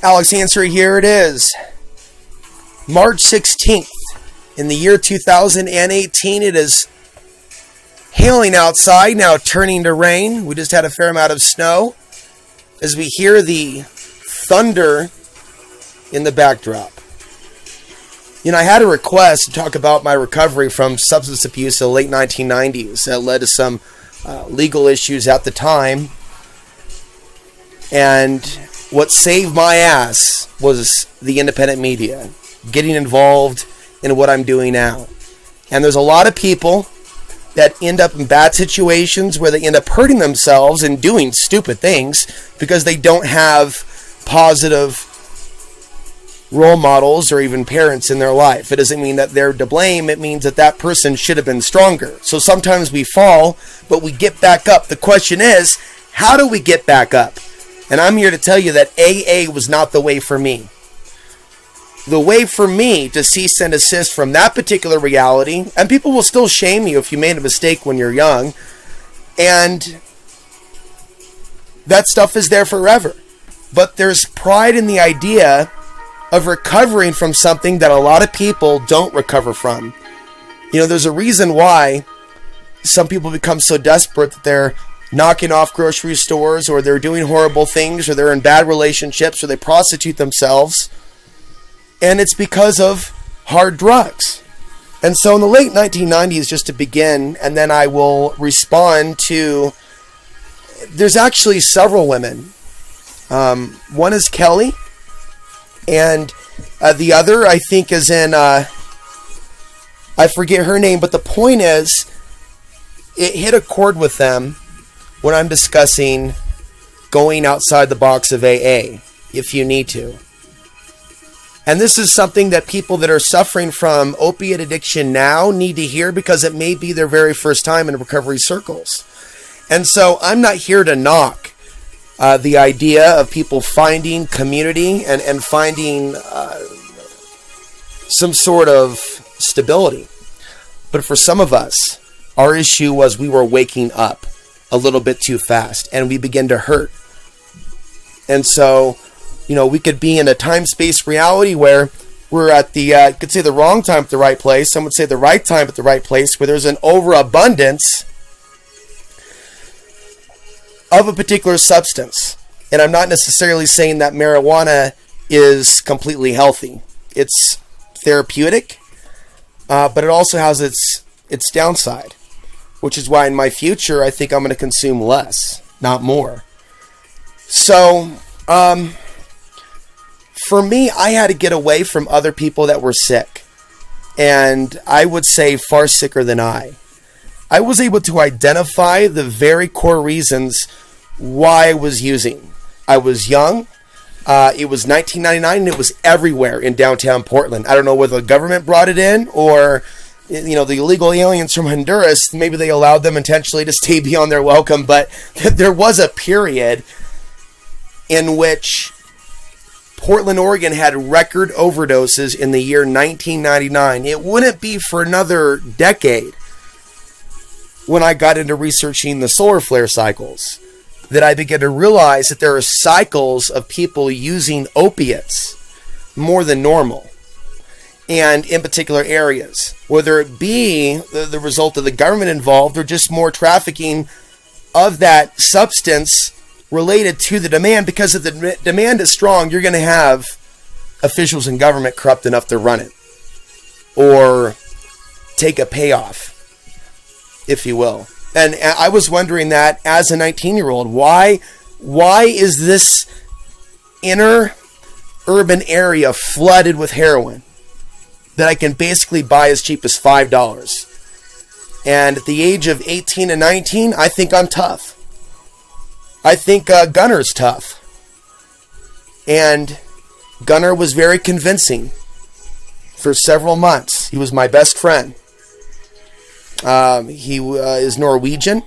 Alex Ansary, here it is. March 16th in the year 2018. It is hailing outside, now turning to rain. We just had a fair amount of snow as we hear the thunder in the backdrop. You know, I had a request to talk about my recovery from substance abuse in the late 1990s. That led to some legal issues at the time. And what saved my ass was the independent media, getting involved in what I'm doing now. And there's a lot of people that end up in bad situations where they end up hurting themselves and doing stupid things because they don't have positive role models or even parents in their life. It doesn't mean that they're to blame. It means that that person should have been stronger. So sometimes we fall, but we get back up. The question is, how do we get back up? And I'm here to tell you that AA was not the way for me. The way for me to cease and desist from that particular reality, and people will still shame you if you made a mistake when you're young, and that stuff is there forever. But there's pride in the idea of recovering from something that a lot of people don't recover from. You know, there's a reason why some people become so desperate that they're knocking off grocery stores, or they're doing horrible things, or they're in bad relationships, or they prostitute themselves. And it's because of hard drugs. And so in the late 1990s, just to begin, and then I will respond to, there's actually several women. One is Kelly, and the other, I think, is in, I forget her name, but the point is, it hit a chord with them when I'm discussing going outside the box of AA, if you need to. And this is something that people that are suffering from opiate addiction now need to hear, because it may be their very first time in recovery circles. And so I'm not here to knock the idea of people finding community and finding some sort of stability. But for some of us, our issue was we were waking up a little bit too fast, and we began to hurt. And so, you know, we could be in a time-space reality where we're at the, you could say the wrong time at the right place. Some would say the right time at the right place, where there's an overabundance of a particular substance. And I'm not necessarily saying that marijuana is completely healthy. It's therapeutic, but it also has its downside, which is why in my future, I think I'm going to consume less, not more. So, for me, I had to get away from other people that were sick. And I would say far sicker than I. I was able to identify the very core reasons why I was using. I was young. It was 1999, and it was everywhere in downtown Portland. I don't know whether the government brought it in, or, you know, the illegal aliens from Honduras, maybe they allowed them intentionally to stay beyond their welcome. But there was a period in which Portland, Oregon had record overdoses in the year 1999. It wouldn't be for another decade, when I got into researching the solar flare cycles, that I began to realize that there are cycles of people using opiates more than normal, and in particular areas, whether it be the result of the government involved, or just more trafficking of that substance related to the demand. Because if the demand is strong, you're going to have officials in government corrupt enough to run it, or take a payoff, if you will. And I was wondering that as a 19-year-old, why is this inner urban area flooded with heroin that I can basically buy as cheap as $5? And at the age of 18 and 19, I think I'm tough. I think Gunner's tough. And Gunner was very convincing for several months. He was my best friend. He is Norwegian.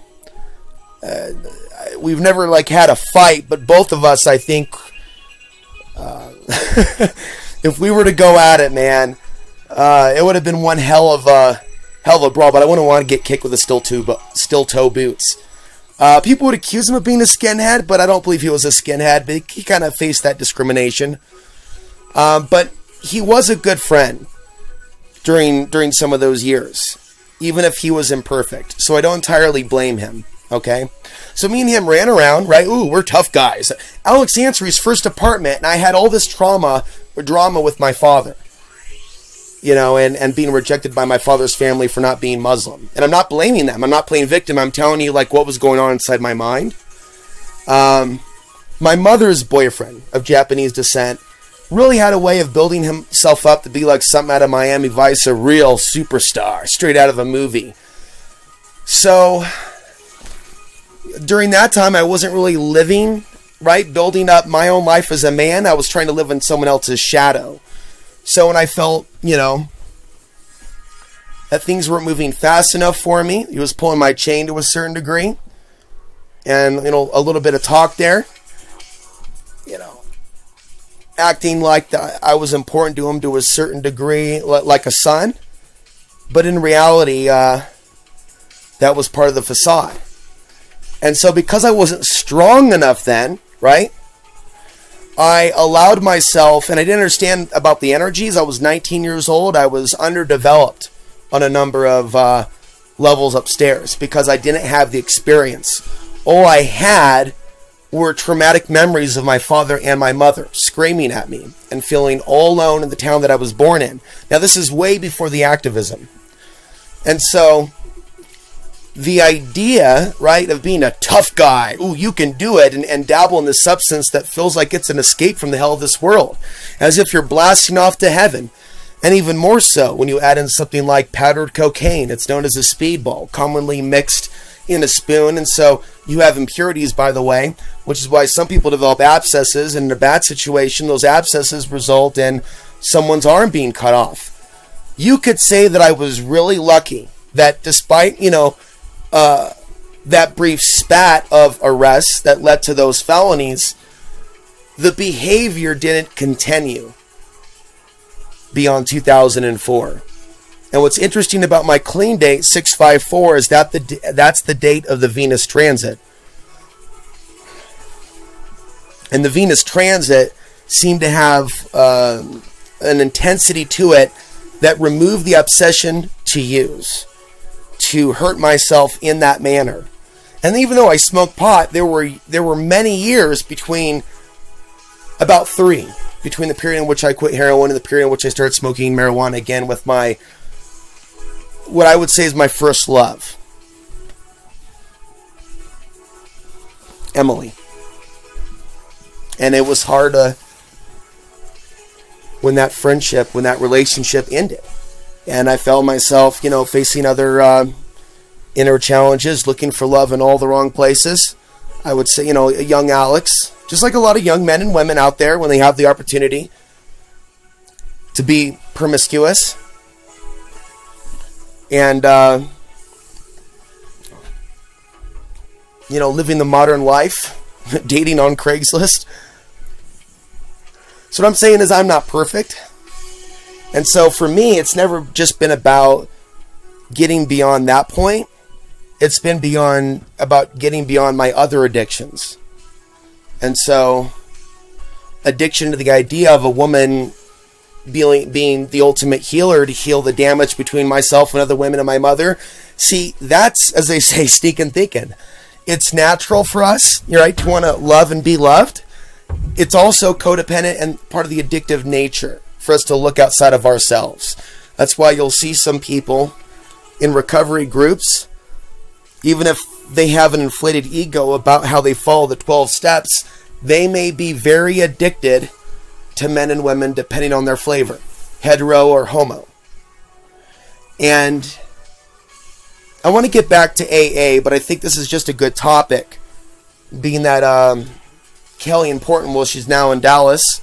We've never had a fight, but both of us, I think, if we were to go at it, man, it would have been one hell of a brawl. But I wouldn't want to get kicked with the steel toe boots. People would accuse him of being a skinhead, but I don't believe he was a skinhead. But he kind of faced that discrimination. But he was a good friend during some of those years, even if he was imperfect. So I don't entirely blame him, okay? So me and him ran around, right? Ooh, we're tough guys. Alex Ansary's first apartment, and I had all this drama with my father, you know, and being rejected by my father's family for not being Muslim. And I'm not blaming them. I'm not playing victim. I'm telling you, like, what was going on inside my mind. My mother's boyfriend of Japanese descent really had a way of building himself up to be like something out of Miami Vice, a real superstar, straight out of a movie. So during that time, I wasn't really living, right, building up my own life as a man. I was trying to live in someone else's shadow. So when I felt, you know, that things weren't moving fast enough for me, he was pulling my chain to a certain degree. And, you know, a little bit of talk there, you know, acting like I was important to him to a certain degree, like a son. But in reality, that was part of the facade. And so because I wasn't strong enough then, right, I allowed myself, and I didn't understand about the energies. I was 19 years old. I was underdeveloped on a number of levels upstairs because I didn't have the experience. All I had were traumatic memories of my father and my mother screaming at me and feeling all alone in the town that I was born in. Now, this is way before the activism. And so the idea, right, of being a tough guy, ooh, you can do it, and dabble in this substance that feels like it's an escape from the hell of this world, as if you're blasting off to heaven. And even more so when you add in something like powdered cocaine. It's known as a speedball, commonly mixed in a spoon. And so you have impurities, by the way, which is why some people develop abscesses. And in a bad situation, those abscesses result in someone's arm being cut off. You could say that I was really lucky that despite, you know, that brief spat of arrests that led to those felonies, the behavior didn't continue beyond 2004. And what's interesting about my clean date, 654, is that that's the date of the Venus transit. And the Venus transit seemed to have an intensity to it that removed the obsession to use, to hurt myself in that manner. And even though I smoked pot, there were many years between, about 3, between the period in which I quit heroin and the period in which I started smoking marijuana again with my, what I would say is my first love, Emily. And it was hard when that friendship, when that relationship ended. And I found myself, you know, facing other inner challenges, looking for love in all the wrong places. I would say, you know, a young Alex, just like a lot of young men and women out there when they have the opportunity to be promiscuous. And, you know, living the modern life, dating on Craigslist. So what I'm saying is I'm not perfect. And so for me, it's never just been about getting beyond that point. It's been about getting beyond my other addictions. And so addiction to the idea of a woman being the ultimate healer to heal the damage between myself and other women and my mother. See, that's, as they say, sneaking thinking. It's natural for us, right, to want to love and be loved. It's also codependent and part of the addictive nature for us to look outside of ourselves. That's why you'll see some people in recovery groups, even if they have an inflated ego about how they follow the 12 steps, they may be very addicted to men and women depending on their flavor, hetero or homo. And I want to get back to AA, but I think this is just a good topic, being that Kelly in Portland, she's now in Dallas,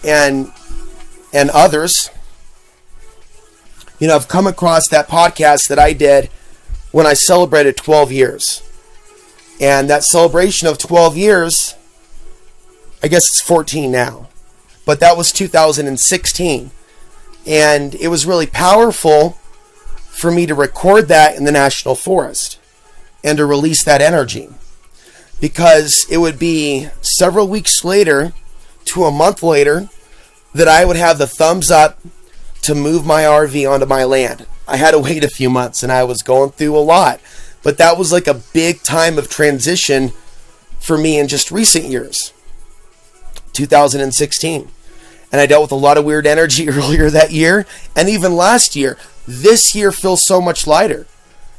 and others. You know, I've come across that podcast that I did when I celebrated 12 years. And that celebration of 12 years, I guess it's 14 now, but that was 2016. And it was really powerful for me to record that in the National Forest. and to release that energy. Because it would be several weeks later to a month later that I would have the thumbs up to move my RV onto my land. I had to wait a few months and I was going through a lot. But that was like a big time of transition for me in just recent years. 2016. And I dealt with a lot of weird energy earlier that year and even last year. This year feels so much lighter.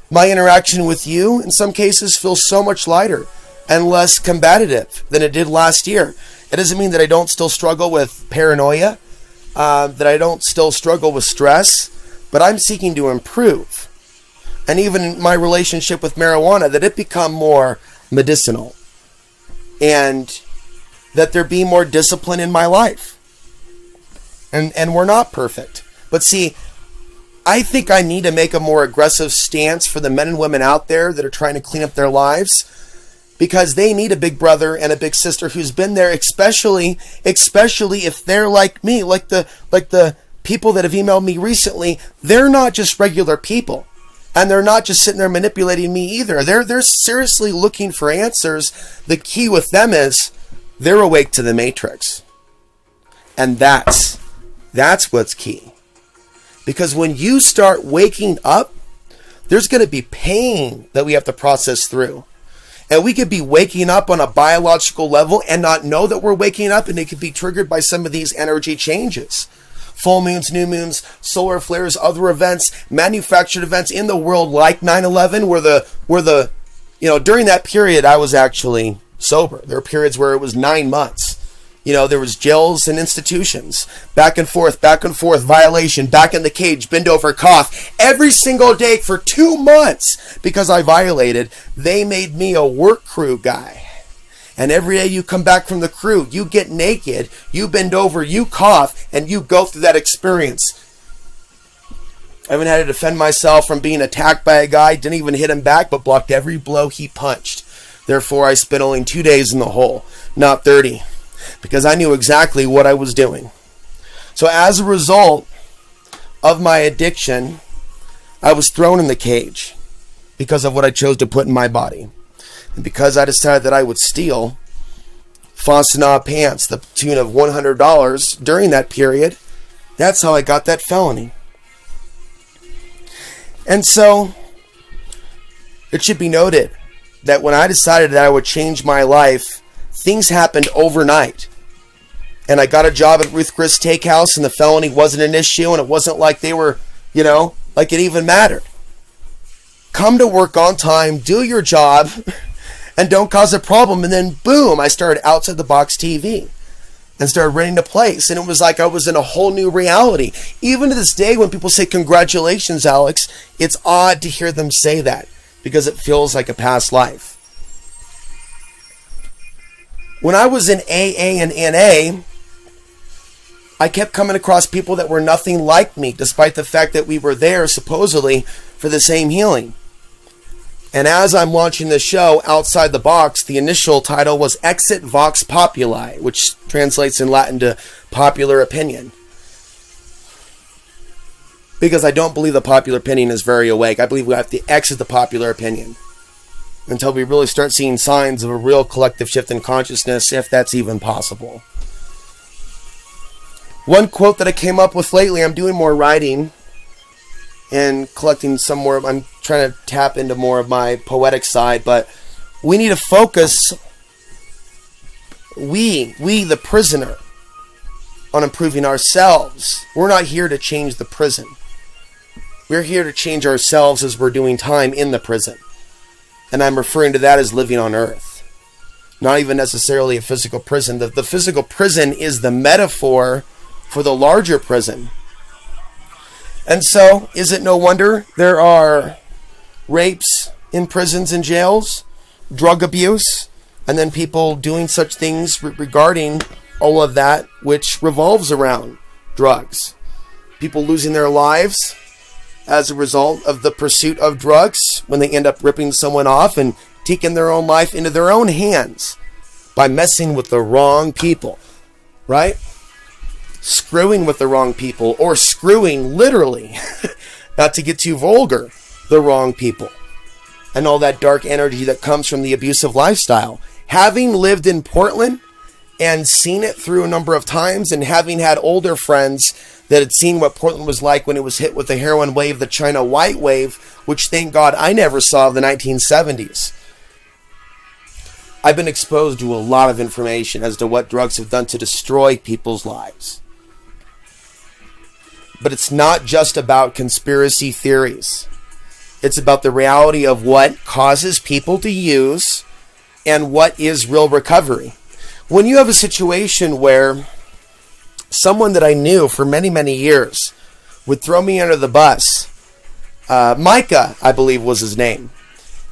My interaction with you in some cases feels so much lighter and less combative than it did last year. It doesn't mean that I don't still struggle with paranoia, that I don't still struggle with stress, but I'm seeking to improve. And even in my relationship with marijuana, that it become more medicinal and that there be more discipline in my life. And we're not perfect. But see, I think I need to make a more aggressive stance for the men and women out there that are trying to clean up their lives, because they need a big brother and a big sister who's been there, especially if they're like me, like the people that have emailed me recently. They're not just regular people, and they're not just sitting there manipulating me either. They're seriously looking for answers. The key with them is they're awake to the matrix. And that's what's key. Because when you start waking up, there's going to be pain that we have to process through. And we could be waking up on a biological level and not know that we're waking up, and it could be triggered by some of these energy changes. Full moons, new moons, solar flares, other events, manufactured events in the world like 9/11 where the during that period I was actually sober. There were periods where it was 9 months. There was jails and institutions, back and forth, violation, back in the cage, bend over, cough, every single day for 2 months because I violated. They made me a work crew guy. And every day you come back from the crew, you get naked, you bend over, you cough, and you go through that experience. I haven't had to defend myself from being attacked by a guy, didn't even hit him back, but blocked every blow he punched. Therefore, I spent only 2 days in the hole, not 30. Because I knew exactly what I was doing. So as a result of my addiction, I was thrown in the cage because of what I chose to put in my body. And because I decided that I would steal Fontenot pants, the tune of $100 during that period, that's how I got that felony. And so it should be noted that when I decided that I would change my life, things happened overnight. And I got a job at Ruth Chris Steakhouse, and the felony wasn't an issue, and it wasn't like they were, like it even mattered. Come to work on time, do your job, and don't cause a problem. And then boom, I started Outside the Box TV and started renting a place. And it was like I was in a whole new reality. Even to this day, when people say, "Congratulations, Alex," it's odd to hear them say that because it feels like a past life. When I was in AA and NA, I kept coming across people that were nothing like me, despite the fact that we were there supposedly for the same healing. And as I'm launching the show Outside the Box, the initial title was Exit Vox Populi, which translates in Latin to popular opinion. Because I don't believe the popular opinion is very awake. I believe we have to exit the popular opinion until we really start seeing signs of a real collective shift in consciousness, if that's even possible. One quote that I came up with lately, I'm doing more writing and collecting some more, I'm trying to tap into more of my poetic side, but we need to focus, we the prisoner, on improving ourselves. We're not here to change the prison. We're here to change ourselves as we're doing time in the prison. And I'm referring to that as living on earth. Not even necessarily a physical prison. The physical prison is the metaphor for the larger prison. And so, is it no wonder there are rapes in prisons and jails, drug abuse, and then people doing such things regarding all of that which revolves around drugs. People losing their lives as a result of the pursuit of drugs when they end up ripping someone off and taking their own life into their own hands by messing with the wrong people, right? Screwing with the wrong people, or screwing literally, not to get too vulgar, the wrong people. and all that dark energy that comes from the abusive lifestyle. Having lived in Portland and seen it through a number of times, and having had older friends that had seen what Portland was like when it was hit with the heroin wave, the China white wave, which thank God I never saw of the 1970s. I've been exposed to a lot of information as to what drugs have done to destroy people's lives. But it's not just about conspiracy theories. It's about the reality of what causes people to use and what is real recovery. When you have a situation where someone that I knew for many, many years would throw me under the bus, Micah, I believe was his name.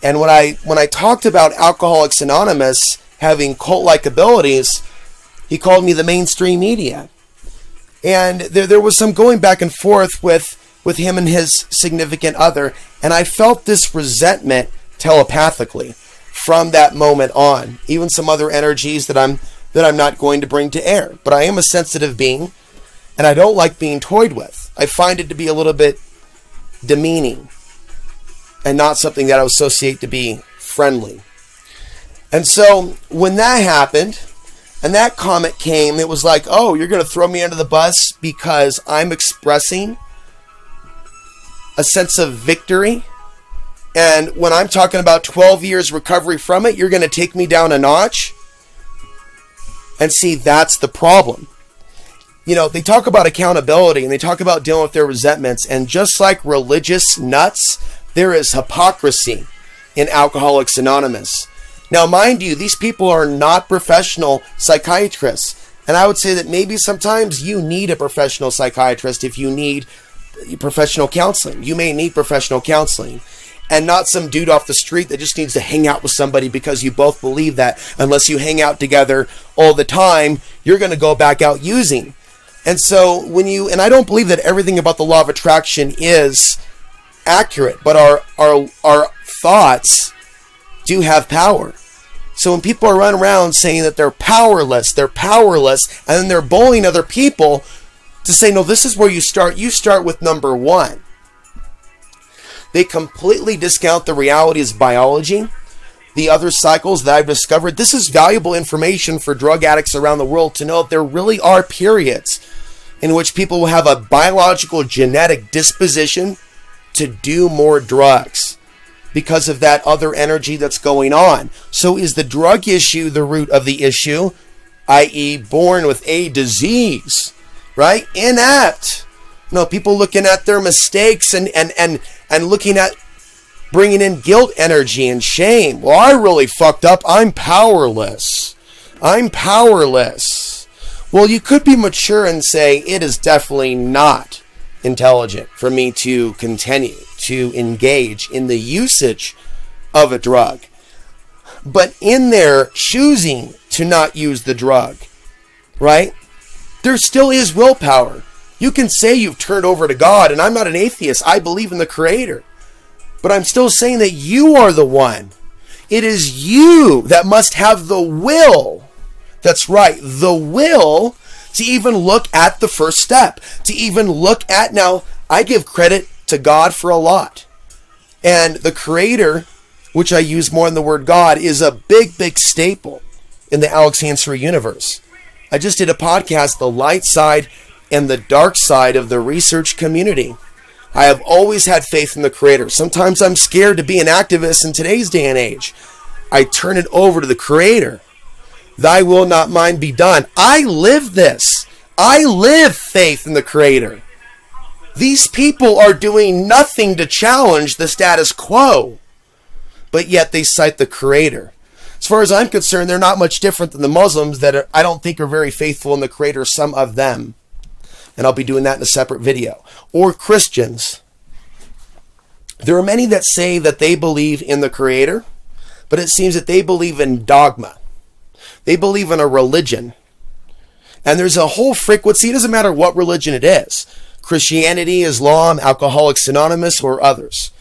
And when I talked about Alcoholics Anonymous having cult-like abilities, he called me the mainstream media. And there was some going back and forth with him and his significant other, and I felt this resentment telepathically from that moment on. Even some other energies that I'm not going to bring to air. But I am a sensitive being, and I don't like being toyed with. I find it to be a little bit demeaning, and not something that I associate to be friendly. And so when that happened, and that comment came, it was like, oh, you're going to throw me under the bus because I'm expressing a sense of victory. And when I'm talking about 12 years recovery from it, you're going to take me down a notch. And see, that's the problem. You know, they talk about accountability and they talk about dealing with their resentments. And just like religious nuts, there is hypocrisy in Alcoholics Anonymous. Now, mind you, these people are not professional psychiatrists. And I would say that maybe sometimes you need a professional psychiatrist if you need professional counseling. You may need professional counseling. And not some dude off the street that just needs to hang out with somebody because you both believe that unless you hang out together all the time, you're going to go back out using. And so and I don't believe that everything about the law of attraction is accurate, but our thoughts do have power. So when people are running around saying that they're powerless, and then they're bullying other people to say, no, this is where you start. You start with number one. They completely discount the realities of biology, the other cycles that I've discovered. This is valuable information for drug addicts around the world to know that there really are periods in which people will have a biological genetic disposition to do more drugs because of that other energy that's going on. So is the drug issue the root of the issue, i.e. born with a disease, right? Inept. No, people looking at their mistakes and looking at bringing in guilt energy and shame. Well, I really fucked up. I'm powerless. I'm powerless. Well, you could be mature and say it is definitely not intelligent for me to continue to engage in the usage of a drug. But in their choosing to not use the drug, right, there still is willpower. You can say you've turned over to God, and I'm not an atheist. I believe in the Creator. But I'm still saying that you are the one. It is you that must have the will. That's right, the will to even look at the first step. To even look at, now, I give credit to God for a lot. And the Creator, which I use more than the word God, is a big, big staple in the Alex Ansary universe. I just did a podcast, The Light Side and the Dark Side of the Research Community. I have always had faith in the Creator. Sometimes I'm scared to be an activist in today's day and age. I turn it over to the Creator. Thy will, not mine, be done. I live this. I live faith in the Creator. These people are doing nothing to challenge the status quo, but yet they cite the Creator. As far as I'm concerned, they're not much different than the Muslims that I don't think are very faithful in the Creator, some of them. And I'll be doing that in a separate video. Or Christians. There are many that say that they believe in the Creator, but it seems that they believe in dogma. They believe in a religion. And there's a whole frequency. It doesn't matter what religion it is. Christianity, Islam, Alcoholics Anonymous, or others.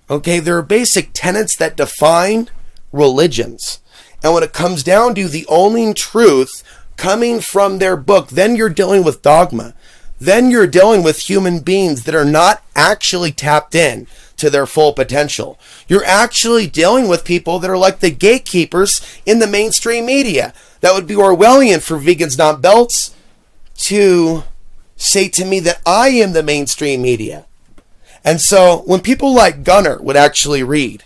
Okay, there are basic tenets that define religions. And when it comes down to the only truth coming from their book, then you're dealing with dogma. then you're dealing with human beings that are not actually tapped in to their full potential. You're actually dealing with people that are like the gatekeepers in the mainstream media. That would be Orwellian for Vegans Not Belts to say to me that I am the mainstream media. And so when people like Gunnar would actually read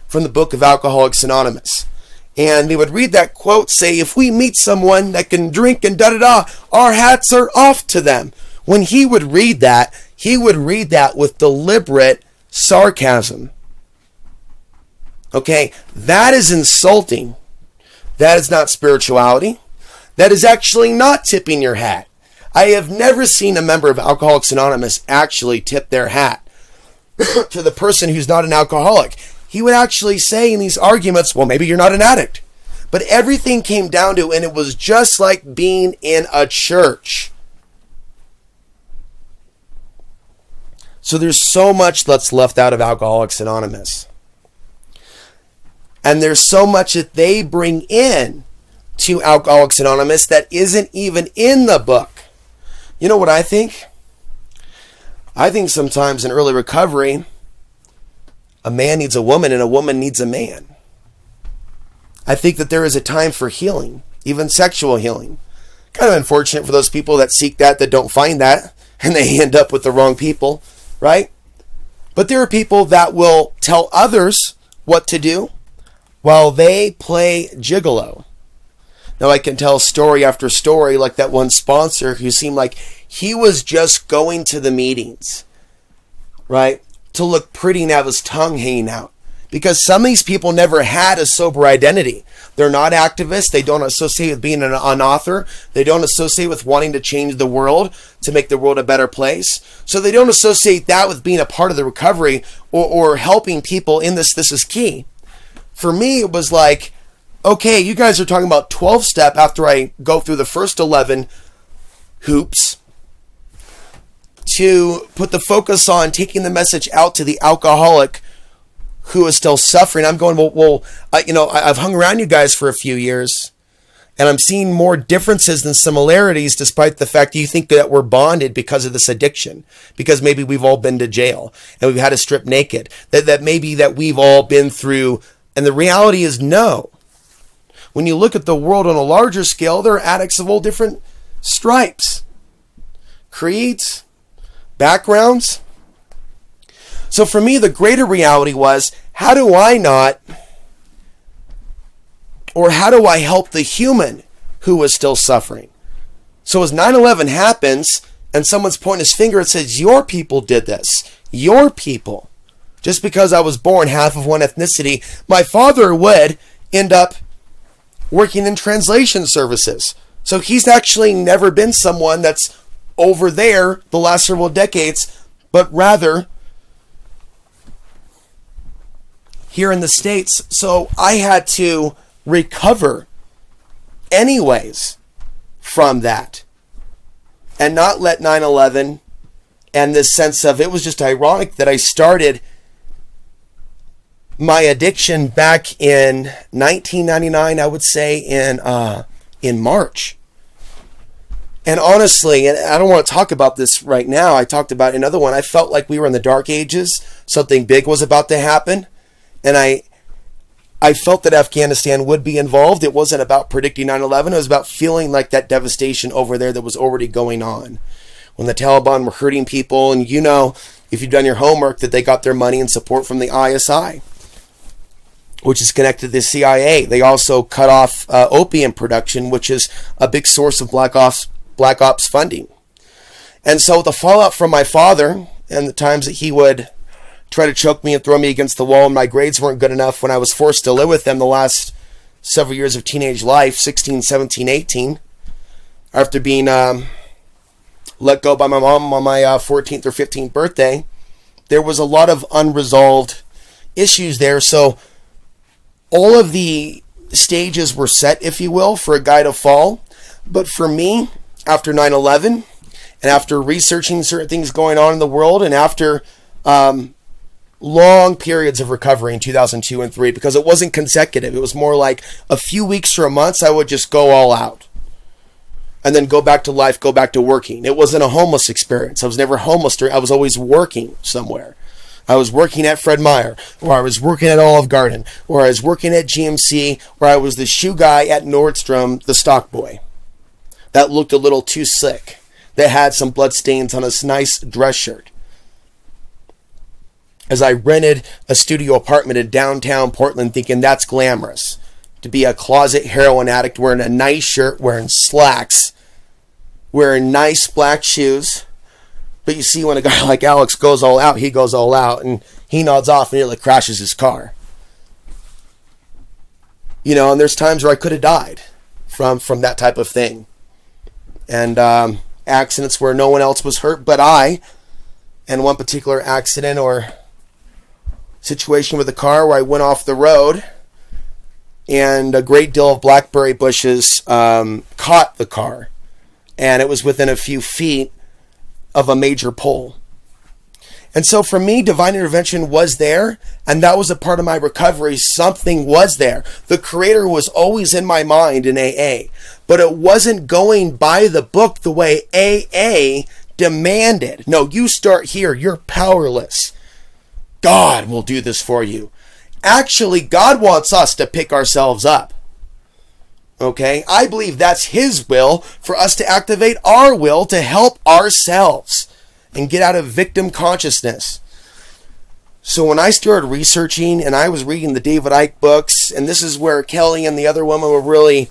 from the book of Alcoholics Anonymous, and they would read that quote, say, if we meet someone that can drink and da-da-da, our hats are off to them. When he would read that with deliberate sarcasm. Okay, that is insulting. That is not spirituality. That is actually not tipping your hat. I have never seen a member of Alcoholics Anonymous actually tip their hat to the person who's not an alcoholic. He would actually say in these arguments, well, maybe you're not an addict. But everything came down to, and it was just like being in a church. So there's so much that's left out of Alcoholics Anonymous. And there's so much that they bring in to Alcoholics Anonymous that isn't even in the book. You know what I think? I think sometimes in early recovery, a man needs a woman and a woman needs a man. I think that there is a time for healing, even sexual healing. Kind of unfortunate for those people that seek that don't find that, and they end up with the wrong people, right? But there are people that will tell others what to do while they play gigolo. Now I can tell story after story, like that one sponsor who seemed like he was just going to the meetings, right, to look pretty and have his tongue hanging out. Because some of these people never had a sober identity. They're not activists. They don't associate with being an author. They don't associate with wanting to change the world, to make the world a better place. So they don't associate that with being a part of the recovery or helping people in this. This is key. For me, it was like, okay, you guys are talking about 12-step after I go through the first 11 hoops to put the focus on taking the message out to the alcoholic who is still suffering. I'm going, I've hung around you guys for a few years, and I'm seeing more differences than similarities, despite the fact that you think that we're bonded because of this addiction, because maybe we've all been to jail and we've had to strip naked, that maybe that we've all been through. And the reality is no. When you look at the world on a larger scale, there are addicts of all different stripes, creeds, backgrounds. So for me, the greater reality was, how do I help the human who is still suffering? So as 9/11 happens and someone's pointing his finger and says, your people did this, your people. Just because I was born half of one ethnicity, my father would end up working in translation services. So he's actually never been someone that's over there the last several decades, but rather here in the States. So I had to recover anyways from that and not let 9/11 and this sense of, it was just ironic that I started my addiction back in 1999, I would say in March. And honestly, and I don't want to talk about this right now, I talked about another one, I felt like we were in the dark ages, something big was about to happen. And I felt that Afghanistan would be involved. It wasn't about predicting 9/11. It was about feeling like that devastation over there that was already going on. When the Taliban were hurting people, and you know, if you've done your homework, that they got their money and support from the ISI, which is connected to the CIA. They also cut off opium production, which is a big source of Black Ops funding. And so the fallout from my father and the times that he would try to choke me and throw me against the wall, and my grades weren't good enough when I was forced to live with them the last several years of teenage life, 16, 17, 18, after being let go by my mom on my 14th or 15th birthday. There was a lot of unresolved issues there. So all of the stages were set, if you will, for a guy to fall. But for me, after 9/11, and after researching certain things going on in the world, and after long periods of recovery in 2002 and 3, because it wasn't consecutive. It was more like a few weeks or months, I would just go all out. and then go back to life, go back to working. It wasn't a homeless experience. I was never homeless. I was always working somewhere. I was working at Fred Meyer, or I was working at Olive Garden, or I was working at GMC, or I was the shoe guy at Nordstrom, the stock boy. That looked a little too slick. That had some blood stains on his nice dress shirt. As I rented a studio apartment in downtown Portland thinking that's glamorous. To be a closet heroin addict wearing a nice shirt, wearing slacks, wearing nice black shoes. But you see, when a guy like Alex goes all out, he goes all out, and he nods off and nearly crashes his car. You know, and there's times where I could have died from that type of thing. And accidents where no one else was hurt but I. And one particular accident or situation with a car where I went off the road and a great deal of blackberry bushes caught the car. And it was within a few feet of a major pole. And so for me, divine intervention was there, and that was a part of my recovery. Something was there. The Creator was always in my mind in AA, but it wasn't going by the book the way AA demanded. No, you start here. You're powerless. God will do this for you. Actually, God wants us to pick ourselves up. Okay? I believe that's His will for us to activate our will to help ourselves and get out of victim consciousness. So when I started researching and I was reading the David Icke books, and this is where Kelly and the other woman will really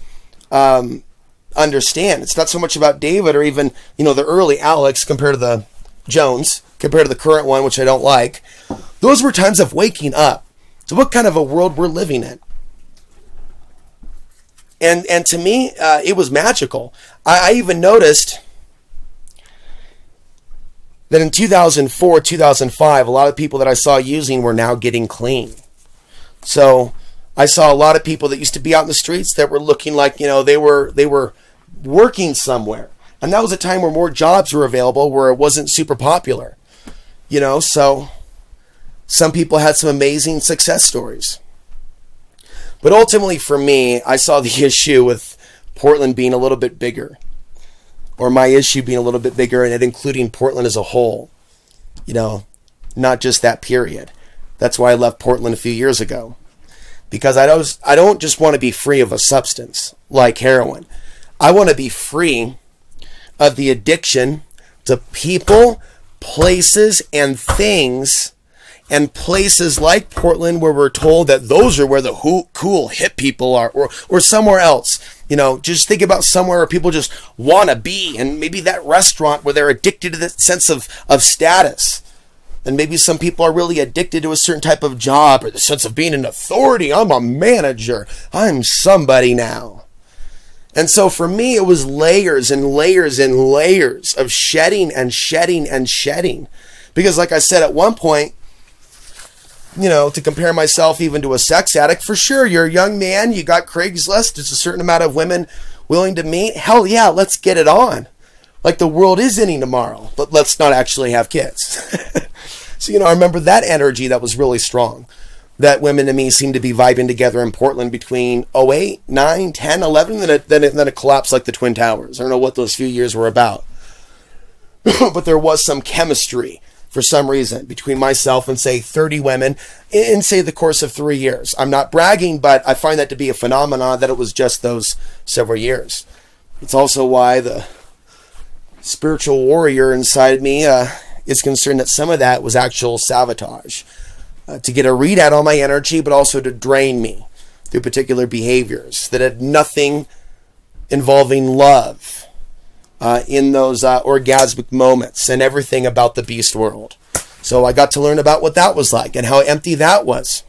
understand. It's not so much about David or even, the early Alex compared to the Jones, compared to the current one, which I don't like. Those were times of waking up to what kind of a world we're living in. And to me, it was magical. I even noticed that in 2004, 2005, a lot of people that I saw using were now getting clean. So I saw a lot of people that used to be out in the streets that were looking like, they were working somewhere. And that was a time where more jobs were available, where it wasn't super popular. So some people had some amazing success stories. But ultimately for me, I saw the issue with Portland being a little bit bigger. Or my issue being a little bit bigger, and it including Portland as a whole. Not just that period. That's why I left Portland a few years ago. Because I don't just want to be free of a substance like heroin. I want to be free of the addiction to people, places, and things. And places like Portland where we're told that those are where the cool hip people are, or somewhere else. Just think about somewhere where people just want to be, and maybe that restaurant where they're addicted to that sense of status. And maybe some people are really addicted to a certain type of job or the sense of being an authority. I'm a manager. I'm somebody now. And so for me, it was layers and layers and layers of shedding and shedding and shedding. Because like I said, at one point, to compare myself even to a sex addict, for sure, you're a young man, you got Craigslist, there's a certain amount of women willing to meet. Hell yeah, let's get it on. Like the world is ending tomorrow, but let's not actually have kids. So, I remember that energy that was really strong. That women to me seemed to be vibing together in Portland between 08, 9, 10, 11, then it collapsed like the Twin Towers. I don't know what those few years were about. But there was some chemistry for some reason between myself and say 30 women in say the course of 3 years. I'm not bragging, but I find that to be a phenomenon that it was just those several years. It's also why the spiritual warrior inside me is concerned that some of that was actual sabotage to get a readout on my energy, but also to drain me through particular behaviors that had nothing involving love in those orgasmic moments and everything about the beast world. So I got to learn about what that was like and how empty that was.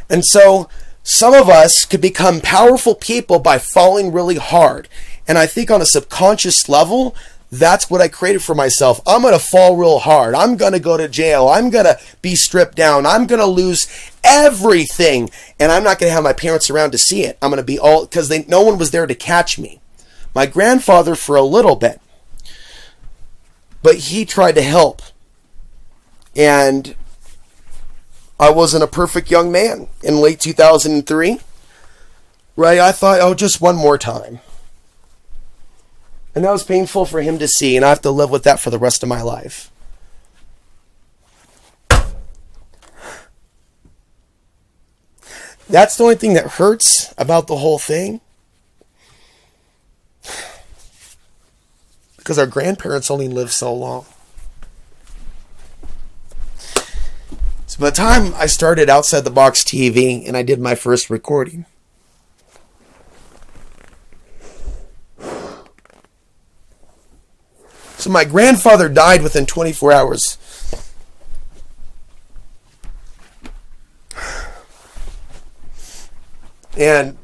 And so some of us could become powerful people by falling really hard. And I think on a subconscious level, that's what I created for myself. I'm going to fall real hard. I'm going to go to jail. I'm going to be stripped down. I'm going to lose everything. And I'm not going to have my parents around to see it. I'm going to be all, because no one was there to catch me. My grandfather for a little bit, but he tried to help. And I wasn't a perfect young man in late 2003. Right? I thought, just one more time. And that was painful for him to see, and I have to live with that for the rest of my life. That's the only thing that hurts about the whole thing. Because our grandparents only lived so long. So by the time I started Outside the Box TV and I did my first recording, so my grandfather died within 24 hours. And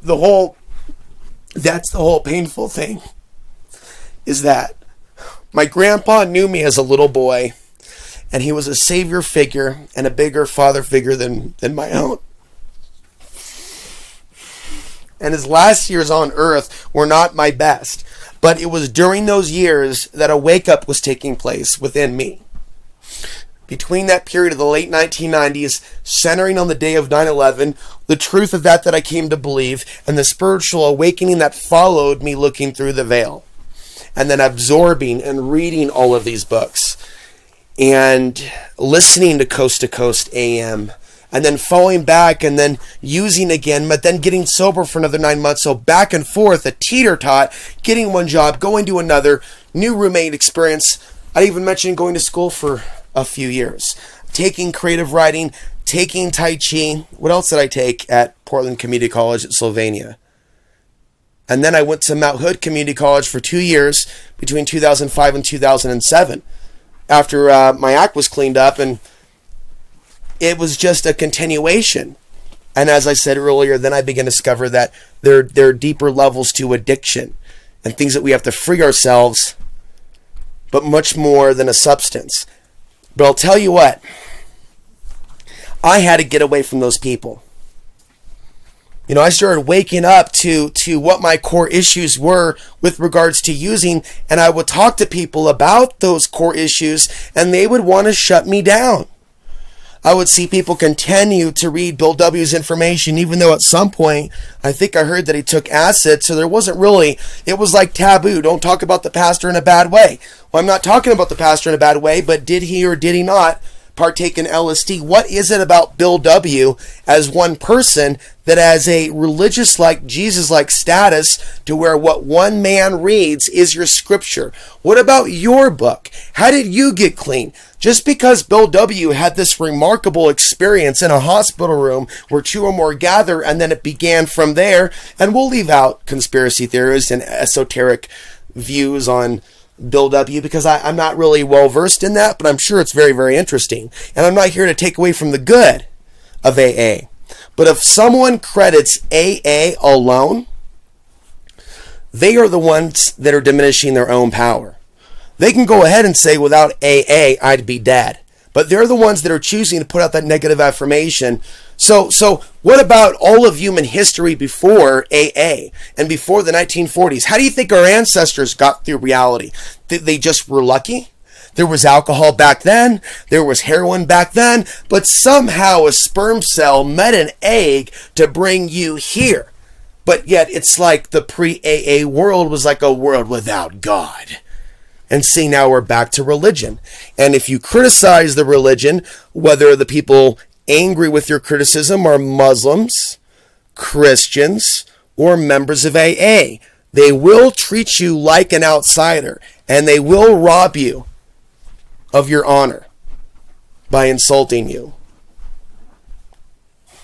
that's the whole painful thing, is that my grandpa knew me as a little boy, and he was a savior figure and a bigger father figure than my own. And his last years on earth were not my best, but it was during those years that a wake-up was taking place within me. Between that period of the late 1990s, centering on the day of 9/11, the truth of that I came to believe, and the spiritual awakening that followed me looking through the veil, and then absorbing and reading all of these books, and listening to Coast AM, and then falling back, and then using again, but then getting sober for another 9 months. So back and forth, a teeter-tot, getting one job, going to another, new roommate experience. I even mentioned going to school for a few years, taking creative writing, taking Tai Chi. What else did I take at Portland Community College at Sylvania? And then I went to Mount Hood Community College for 2 years between 2005 and 2007 after my act was cleaned up, and it was just a continuation. And as I said earlier, then I began to discover that there are deeper levels to addiction and things that we have to free ourselves, but much more than a substance. But I'll tell you what, I had to get away from those people. You know, I started waking up to what my core issues were with regards to using, and I would talk to people about those core issues, and they would want to shut me down. I would see people continue to read Bill W.'s information, even though at some point, I think I heard that he took acid, so there wasn't really, it was like taboo. Don't talk about the pastor in a bad way. Well, I'm not talking about the pastor in a bad way, but did he or did he not partake in LSD? What is it about Bill W. as one person that has a religious-like, Jesus-like status to where what one man reads is your scripture? What about your book? How did you get clean? Just because Bill W. had this remarkable experience in a hospital room where two or more gather, and then it began from there, and we'll leave out conspiracy theories and esoteric views on Bill W. because I'm not really well versed in that, but I'm sure it's very, very interesting. And I'm not here to take away from the good of AA. But if someone credits AA alone, they are the ones that are diminishing their own power. They can go ahead and say, without AA, I'd be dead. But they're the ones that are choosing to put out that negative affirmation. So what about all of human history before AA and before the 1940s? How do you think our ancestors got through reality? They just were lucky? There was alcohol back then. There was heroin back then. But somehow a sperm cell met an egg to bring you here. But yet it's like the pre-AA world was like a world without God. And see, now we're back to religion. And if you criticize the religion, whether the people angry with your criticism are Muslims, Christians, or members of AA, they will treat you like an outsider, and they will rob you of your honor by insulting you.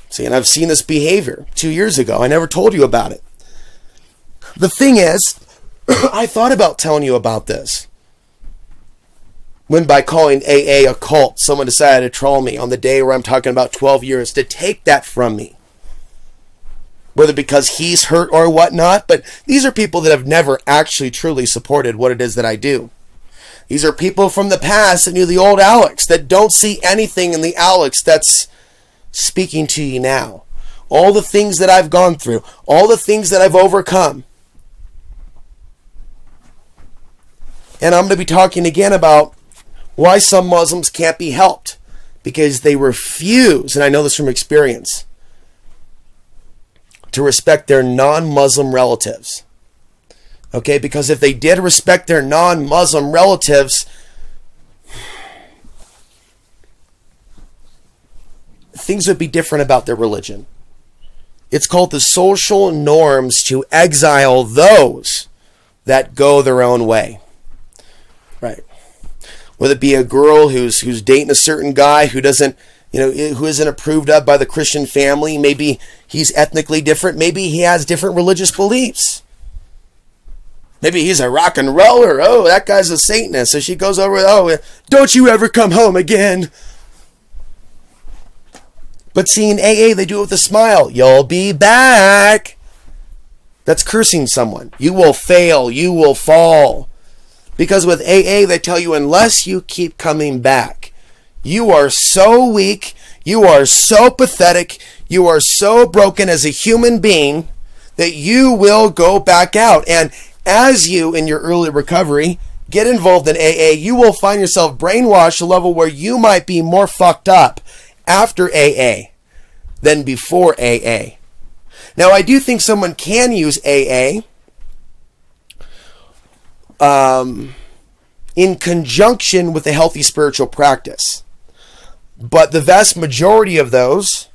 See, and I've seen this behavior 2 years ago. I never told you about it. The thing is, I thought about telling you about this, when by calling AA a cult, someone decided to troll me on the day where I'm talking about 12 years, to take that from me. Whether because he's hurt or whatnot, but these are people that have never actually truly supported what it is that I do. These are people from the past that knew the old Alex, that don't see anything in the Alex that's speaking to you now. All the things that I've gone through, all the things that I've overcome. And I'm going to be talking again about why some Muslims can't be helped, because they refuse, and I know this from experience, to respect their non-Muslim relatives. Okay, because if they did respect their non-Muslim relatives, things would be different about their religion. It's called the social norms to exile those that go their own way. Right. Whether it be a girl who's dating a certain guy who doesn't, who isn't approved of by the Christian family. Maybe he's ethnically different. Maybe he has different religious beliefs. Maybe he's a rock and roller. Oh, that guy's a Satanist. So she goes over, oh, don't you ever come home again. But see, in AA, they do it with a smile. You'll be back. That's cursing someone. You will fail. You will fall. Because with AA, they tell you, unless you keep coming back, you are so weak. You are so pathetic. You are so broken as a human being that you will go back out. And as you, in your early recovery, get involved in AA, you will find yourself brainwashed to a level where you might be more fucked up after AA than before AA. Now, I do think someone can use AA in conjunction with a healthy spiritual practice. But the vast majority of those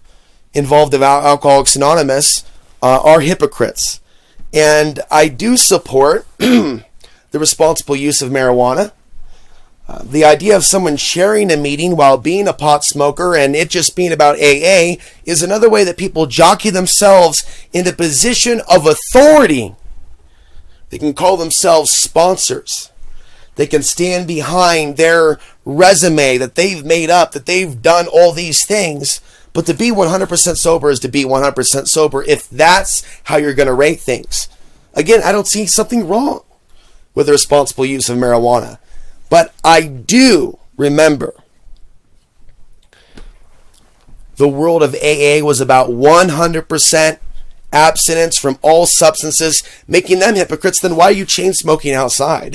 involved in Alcoholics Anonymous are hypocrites. And I do support the responsible use of marijuana. The idea of someone sharing a meeting while being a pot smoker and it just being about AA is another way that people jockey themselves into a position of authority. They can call themselves sponsors. They can stand behind their resume that they've made up, that they've done all these things. But to be 100% sober is to be 100% sober if that's how you're going to rate things. Again, I don't see something wrong with the responsible use of marijuana. But I do remember the world of AA was about 100% abstinence from all substances, making them hypocrites. Then why are you chain smoking outside?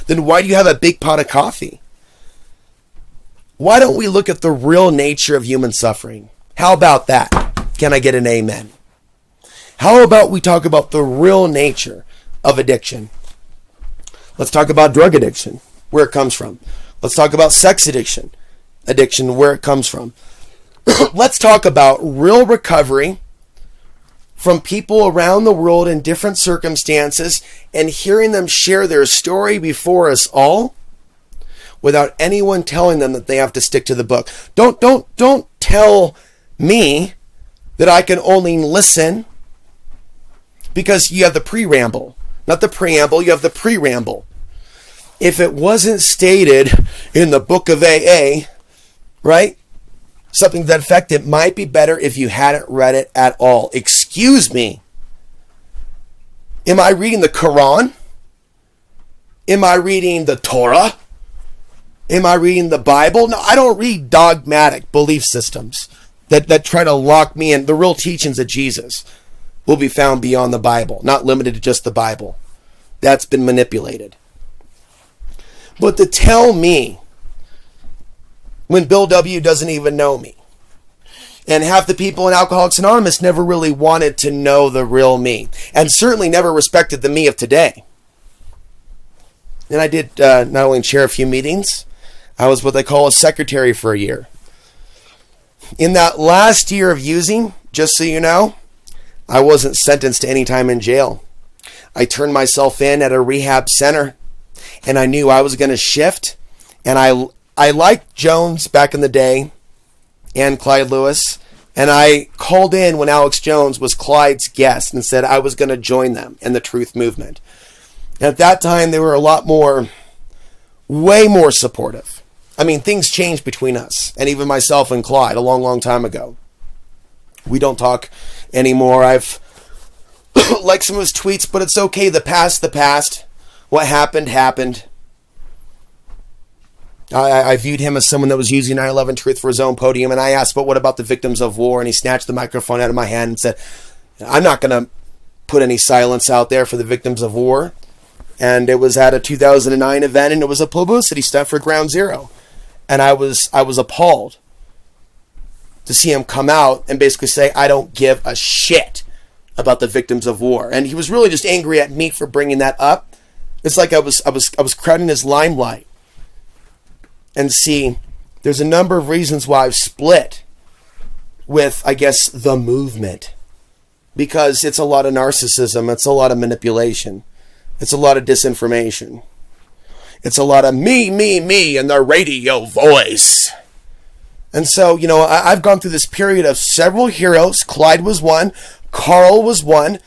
Then why do you have a big pot of coffee? Why don't we look at the real nature of human suffering? How about that? Can I get an amen? How about we talk about the real nature of addiction? Let's talk about drug addiction, where it comes from. Let's talk about sex addiction, where it comes from. Let's talk about real recovery from people around the world in different circumstances and hearing them share their story before us all without anyone telling them that they have to stick to the book. Don't tell me that I can only listen because you have the pre-ramble. Not the preamble, you have the pre-ramble. If it wasn't stated in the book of AA, right? Something to that effect, it might be better if you hadn't read it at all. Excuse me. Am I reading the Quran? Am I reading the Torah? Am I reading the Bible? No, I don't read dogmatic belief systems that try to lock me in. The real teachings of Jesus will be found beyond the Bible, not limited to just the Bible. That's been manipulated. But to tell me, when Bill W. doesn't even know me, and half the people in Alcoholics Anonymous never really wanted to know the real me, and certainly never respected the me of today. And I did not only chair a few meetings, I was what they call a secretary for a year. In that last year of using, just so you know, I wasn't sentenced to any time in jail. I turned myself in at a rehab center, and I knew I was going to shift. And I liked Jones back in the day and Clyde Lewis, and I called in when Alex Jones was Clyde's guest and said I was going to join them in the truth movement. And at that time, they were a lot more, way more supportive. I mean, things changed between us, and even myself and Clyde a long, long time ago. We don't talk anymore. I've liked some of his tweets, but it's okay. The past. What happened, happened. I viewed him as someone that was using 9/11 truth for his own podium, and I asked, but what about the victims of war? And he snatched the microphone out of my hand and said, I'm not going to put any silence out there for the victims of war. And it was at a 2009 event, and it was a publicity stunt for Ground Zero. And I was appalled to see him come out and basically say, I don't give a shit about the victims of war. And he was really just angry at me for bringing that up. It's like I was crowding his limelight. And see, there's a number of reasons why I've split with, I guess, the movement. Because it's a lot of narcissism. It's a lot of manipulation. It's a lot of disinformation. It's a lot of me, and the radio voice. And so, you know, I've gone through this period of several heroes. Clyde was one. Carl was one.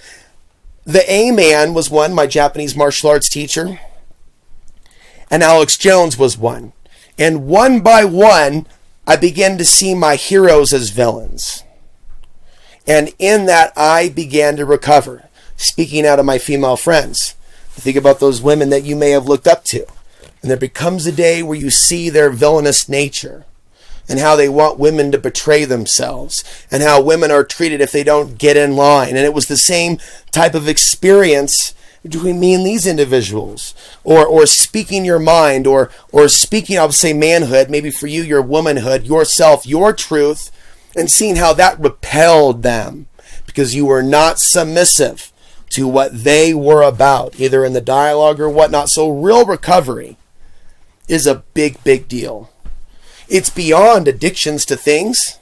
The A-Man was one, my Japanese martial arts teacher. And Alex Jones was one. And one by one, I began to see my heroes as villains. And in that, I began to recover. Speaking out of my female friends. Think about those women that you may have looked up to. And there becomes a day where you see their villainous nature. And how they want women to betray themselves. And how women are treated if they don't get in line. And it was the same type of experience between me and these individuals. Or speaking your mind. Or speaking, I would say, manhood. Maybe for you, your womanhood, yourself, your truth. And seeing how that repelled them. Because you were not submissive to what they were about. Either in the dialogue or whatnot. So real recovery is a big, big deal. It's beyond addictions to things.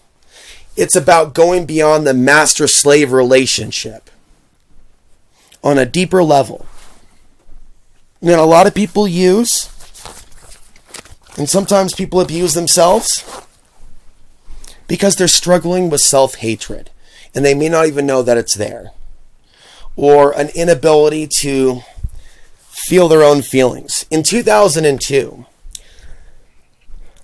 It's about going beyond the master-slave relationship on a deeper level. And a lot of people use, and sometimes people abuse themselves because they're struggling with self-hatred. And they may not even know that it's there. Or an inability to feel their own feelings. In 2002,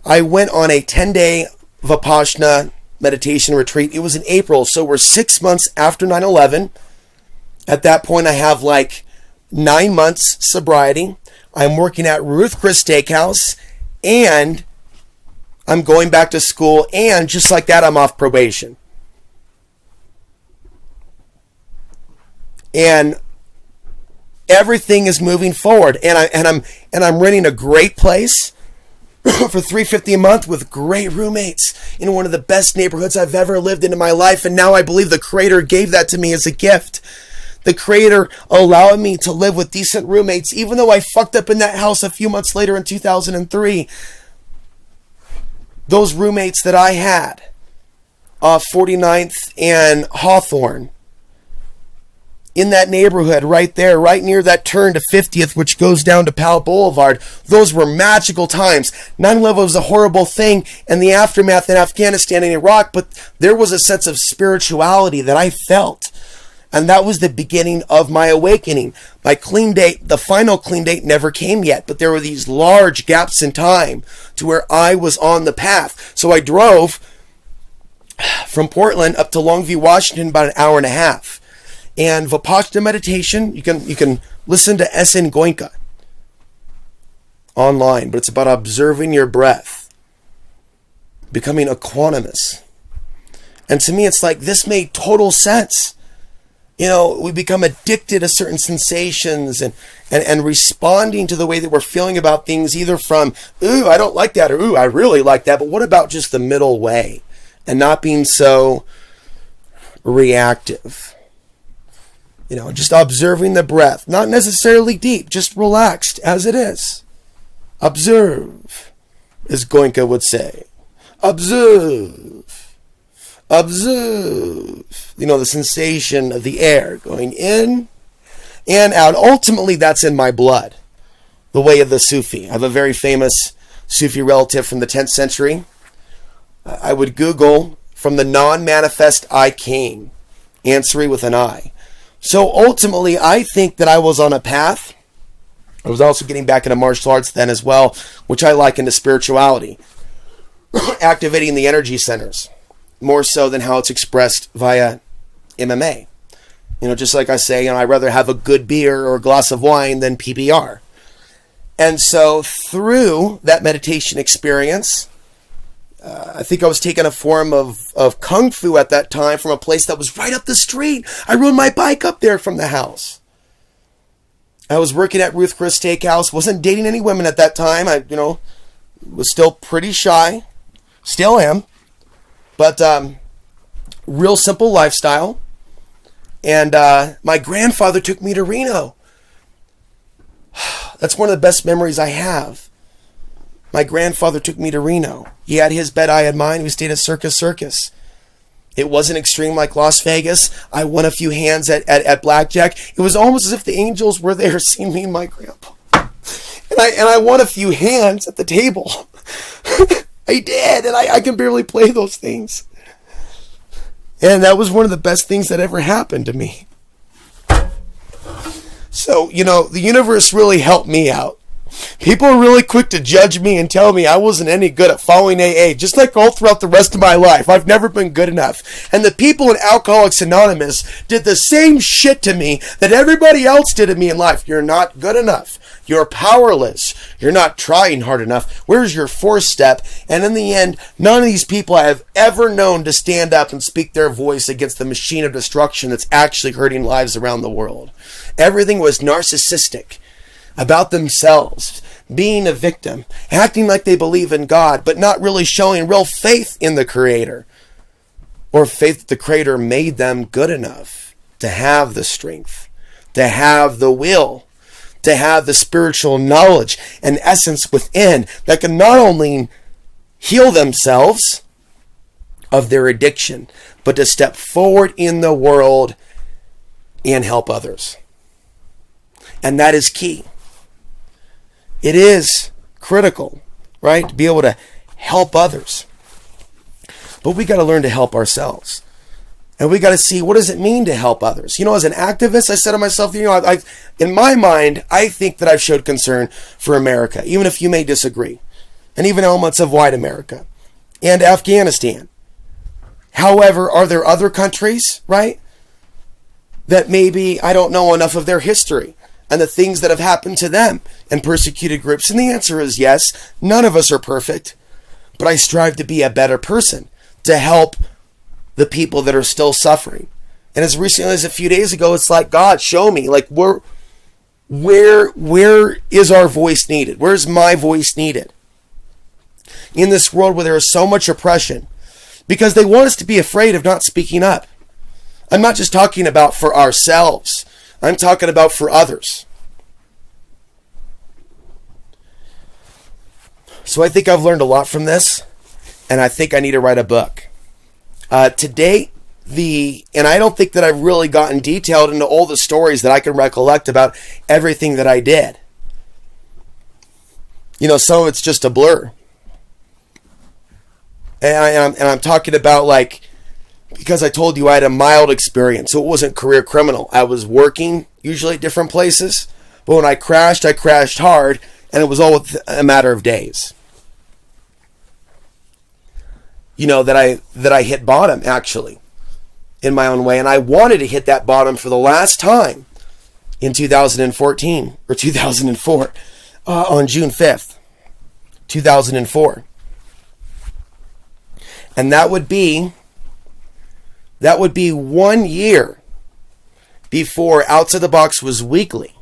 I went on a 10-day Vipassana meditation retreat. It was in April, so we're 6 months after 9/11. At that point, I have like 9 months sobriety. I'm working at Ruth Chris Steakhouse, and I'm going back to school, and just like that, I'm off probation. And everything is moving forward, and I'm renting a great place for $350 a month with great roommates in one of the best neighborhoods I've ever lived in my life. And now I believe the Creator gave that to me as a gift. The Creator allowed me to live with decent roommates, even though I fucked up in that house a few months later in 2003. Those roommates that I had off 49th and Hawthorne, in that neighborhood right there, right near that turn to 50th, which goes down to Powell Boulevard, those were magical times. 9/11 was a horrible thing, and the aftermath in Afghanistan and Iraq, but there was a sense of spirituality that I felt. And that was the beginning of my awakening. My clean date, the final clean date never came yet, but there were these large gaps in time to where I was on the path. So I drove from Portland up to Longview, Washington, about an hour and a half. And Vipassana meditation, you can listen to S.N. Goenka online, but it's about observing your breath, becoming equanimous. And to me, it's like, this made total sense. You know, we become addicted to certain sensations and responding to the way that we're feeling about things, either from, ooh, I don't like that, or ooh, I really like that. But what about just the middle way and not being so reactive? You know, just observing the breath, not necessarily deep, just relaxed as it is. Observe, as Goenka would say. Observe. Observe. You know, the sensation of the air going in and out. Ultimately, that's in my blood. The way of the Sufi. I have a very famous Sufi relative from the 10th century. I would Google, from the non-manifest I came. Ansary with an I. So ultimately, I think that I was on a path. I was also getting back into martial arts then as well, which I liken to spirituality. Activating the energy centers, more so than how it's expressed via MMA. You know, just like I say, you know, I'd rather have a good beer or a glass of wine than PBR. And so through that meditation experience, I think I was taking a form of Kung Fu at that time from a place that was right up the street. I rode my bike up there from the house. I was working at Ruth Chris Steakhouse. Wasn't dating any women at that time. I, you know, was still pretty shy. Still am. But real simple lifestyle. And my grandfather took me to Reno. That's one of the best memories I have. My grandfather took me to Reno. He had his bed, I had mine. We stayed at Circus. It wasn't extreme like Las Vegas. I won a few hands at blackjack. It was almost as if the angels were there seeing me and my grandpa. And I won a few hands at the table. I did, and I can barely play those things. And that was one of the best things that ever happened to me. So, you know, the universe really helped me out. People are really quick to judge me and tell me I wasn't any good at following AA, just like all throughout the rest of my life. I've never been good enough. And the people in Alcoholics Anonymous did the same shit to me that everybody else did to me in life. You're not good enough. You're powerless. You're not trying hard enough. Where's your fourth step? And in the end, none of these people I have ever known to stand up and speak their voice against the machine of destruction that's actually hurting lives around the world. Everything was narcissistic, about themselves, being a victim, acting like they believe in God, but not really showing real faith in the Creator, or faith that the Creator made them good enough to have the strength, to have the will, to have the spiritual knowledge and essence within that can not only heal themselves of their addiction, but to step forward in the world and help others. And that is key. It is critical, right, to be able to help others. But we got to learn to help ourselves. And we got to see, what does it mean to help others? You know, as an activist, I said to myself, you know, in my mind, I think that I've showed concern for America, even if you may disagree, and even elements of white America and Afghanistan. However, are there other countries, right, that maybe I don't know enough of their history and the things that have happened to them and persecuted groups? And the answer is yes. None of us are perfect, but I strive to be a better person, to help the people that are still suffering. And as recently as a few days ago, it's like, God, show me, like, where is our voice needed? Where's my voice needed? In this world where there is so much oppression, because they want us to be afraid of not speaking up. I'm not just talking about for ourselves. I'm talking about for others. So I think I've learned a lot from this, and I think I need to write a book. To date, and I don't think that I've really gotten detailed into all the stories that I can recollect about everything that I did. You know, some of it's just a blur. And I'm talking about, like, because I told you I had a mild experience, so it wasn't career criminal. I was working, usually at different places, but when I crashed hard, and it was all a matter of days. You know, that I hit bottom, actually, in my own way. And I wanted to hit that bottom for the last time in 2014, or 2004, on June 5th, 2004. And that would be 1 year before Outside the Box was weekly.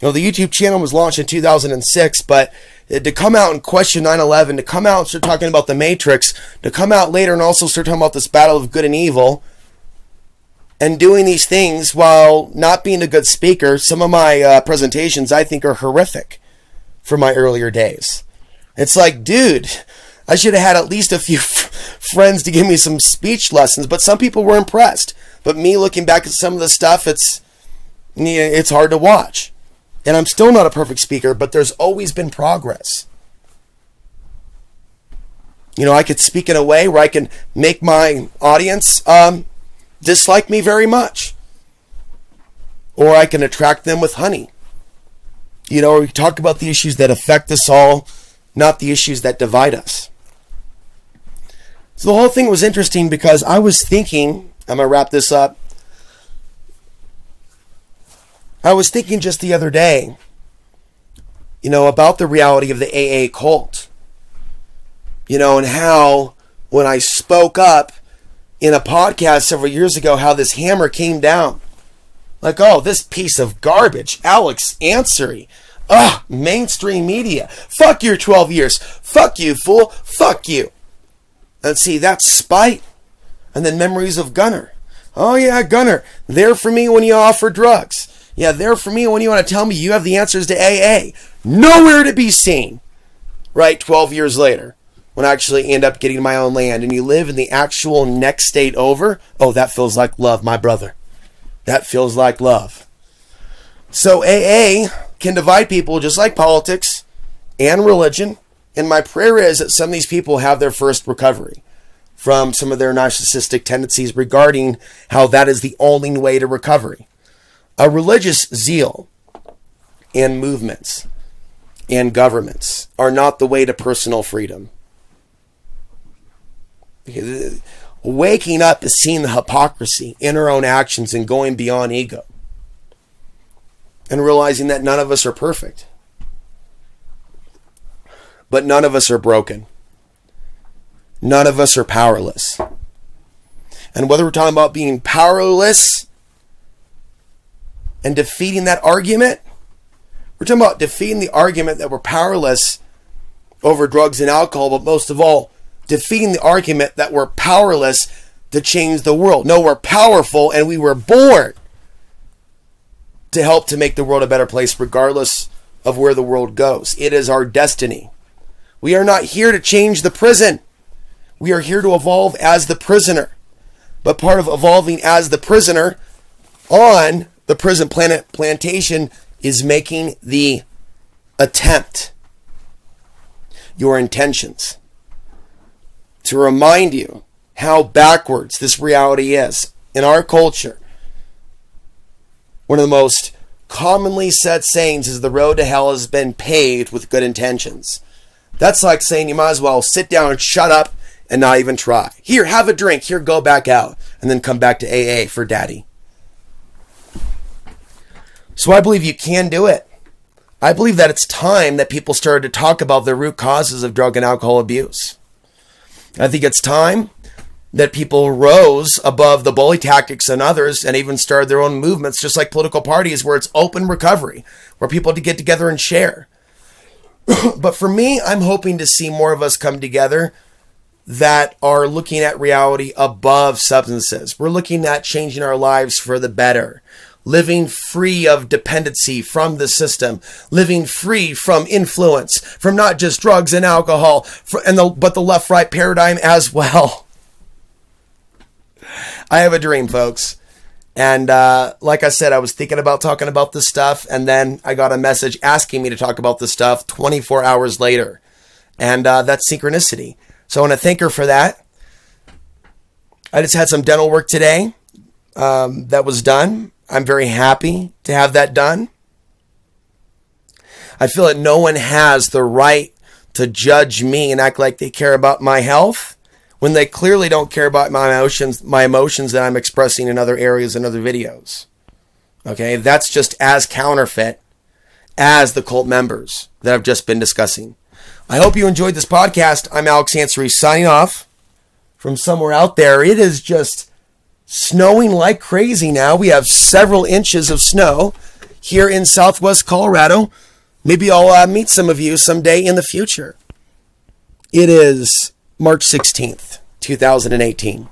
You know, the YouTube channel was launched in 2006, but to come out and question 9/11, to come out and start talking about the Matrix, to come out later and also start talking about this battle of good and evil, and doing these things while not being a good speaker, some of my presentations I think are horrific for my earlier days. It's like, dude, I should have had at least a few friends to give me some speech lessons, but some people were impressed. But me looking back at some of the stuff, it's hard to watch. And I'm still not a perfect speaker, but there's always been progress. You know, I could speak in a way where I can make my audience dislike me very much. Or I can attract them with honey. You know, we talk about the issues that affect us all, not the issues that divide us. So the whole thing was interesting because I was thinking, I'm going to wrap this up. I was thinking just the other day, you know, about the reality of the AA cult. You know, and how when I spoke up in a podcast several years ago, how this hammer came down. Like, oh, this piece of garbage, Alex Ansary. Mainstream media. Fuck your 12 years. Fuck you, fool. Fuck you. And see, that's spite. And then memories of Gunner. Oh yeah, Gunner, there for me when you offer drugs. Yeah, there for me when you want to tell me you have the answers to AA. Nowhere to be seen. Right, 12 years later, when I actually end up getting my own land and you live in the actual next state over, oh, that feels like love, my brother. That feels like love. So AA can divide people just like politics and religion. And my prayer is that some of these people have their first recovery from some of their narcissistic tendencies regarding how that is the only way to recovery. A religious zeal and movements and governments are not the way to personal freedom. Waking up is seeing the hypocrisy in our own actions and going beyond ego. And realizing that none of us are perfect. But none of us are broken. None of us are powerless. And whether we're talking about being powerless and defeating that argument, we're talking about defeating the argument that we're powerless over drugs and alcohol, but most of all, defeating the argument that we're powerless to change the world. No, we're powerful and we were born to help to make the world a better place regardless of where the world goes. It is our destiny. We are not here to change the prison. We are here to evolve as the prisoner. But part of evolving as the prisoner on the prison planet plantation is making the attempt, your intentions, to remind you how backwards this reality is. In our culture, one of the most commonly said sayings is the road to hell has been paved with good intentions. That's like saying you might as well sit down and shut up and not even try. Here, have a drink. Here, go back out. And then come back to AA for daddy. So I believe you can do it. I believe that it's time that people started to talk about the root causes of drug and alcohol abuse. I think it's time that people rose above the bully tactics and others and even started their own movements, just like political parties, where it's open recovery, where people to get together and share. But for me, I'm hoping to see more of us come together that are looking at reality above substances. We're looking at changing our lives for the better, living free of dependency from the system, living free from influence, from not just drugs and alcohol, but the left-right paradigm as well. I have a dream, folks. And like I said, I was thinking about talking about this stuff, and then I got a message asking me to talk about this stuff 24 hours later. And that's synchronicity. So I want to thank her for that. I just had some dental work today that was done. I'm very happy to have that done. I feel that no one has the right to judge me and act like they care about my health when they clearly don't care about my emotions that I'm expressing in other areas and other videos. Okay, that's just as counterfeit as the cult members that I've just been discussing. I hope you enjoyed this podcast. I'm Alex Ansary signing off from somewhere out there. It is just snowing like crazy now. We have several inches of snow here in Southwest Colorado. Maybe I'll meet some of you someday in the future. It is March 16th, 2018.